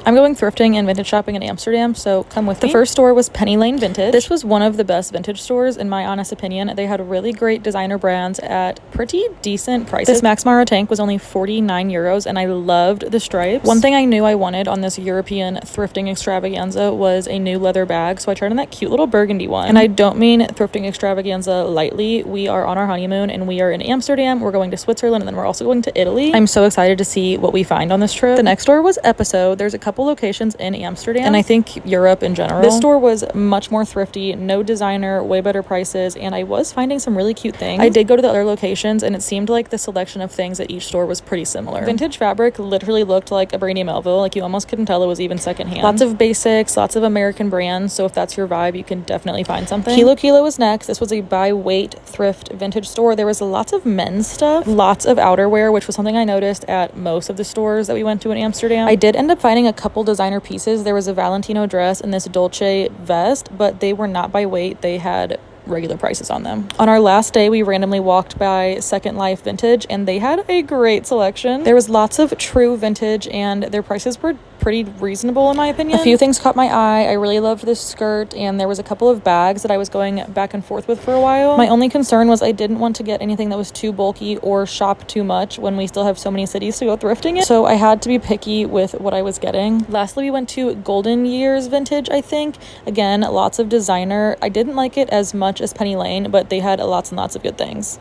I'm going thrifting and vintage shopping in Amsterdam, so come with me. The first store was Penny Lane Vintage. This was one of the best vintage stores in my honest opinion. They had really great designer brands at pretty decent prices. This Max Mara tank was only 49 euros and I loved the stripes. One thing I knew I wanted on this European thrifting extravaganza was a new leather bag, so I tried on that cute little burgundy one. And I don't mean thrifting extravaganza lightly. We are on our honeymoon and we are in Amsterdam. We're going to Switzerland and then we're also going to Italy. I'm so excited to see what we find on this trip. The next store was Episode. There's a couple locations in Amsterdam and I think Europe in general. This store was much more thrifty, no designer, way better prices, and I was finding some really cute things. I did go to the other locations and it seemed like the selection of things at each store was pretty similar. Vintage fabric literally looked like a Brandy Melville, like you almost couldn't tell it was even secondhand. Lots of basics, lots of American brands, so if that's your vibe you can definitely find something. Kilo was next. This was a by weight thrift vintage store. There was lots of men's stuff, lots of outerwear, which was something I noticed at most of the stores that we went to in Amsterdam. I did end up finding a couple designer pieces. There was a Valentino dress and this Dolce vest, but they were not by weight. They had regular prices on them. On our last day, we randomly walked by Second Life Vintage and they had a great selection. There was lots of true vintage and their prices were pretty reasonable in my opinion. A few things caught my eye. I really loved this skirt and there was a couple of bags that I was going back and forth with for a while. My only concern was I didn't want to get anything that was too bulky or shop too much when we still have so many cities to go thrifting in. So I had to be picky with what I was getting. Lastly, we went to Golden Years Vintage, I think. Again, lots of designer. I didn't like it as much as Penny Lane, but they had lots and lots of good things.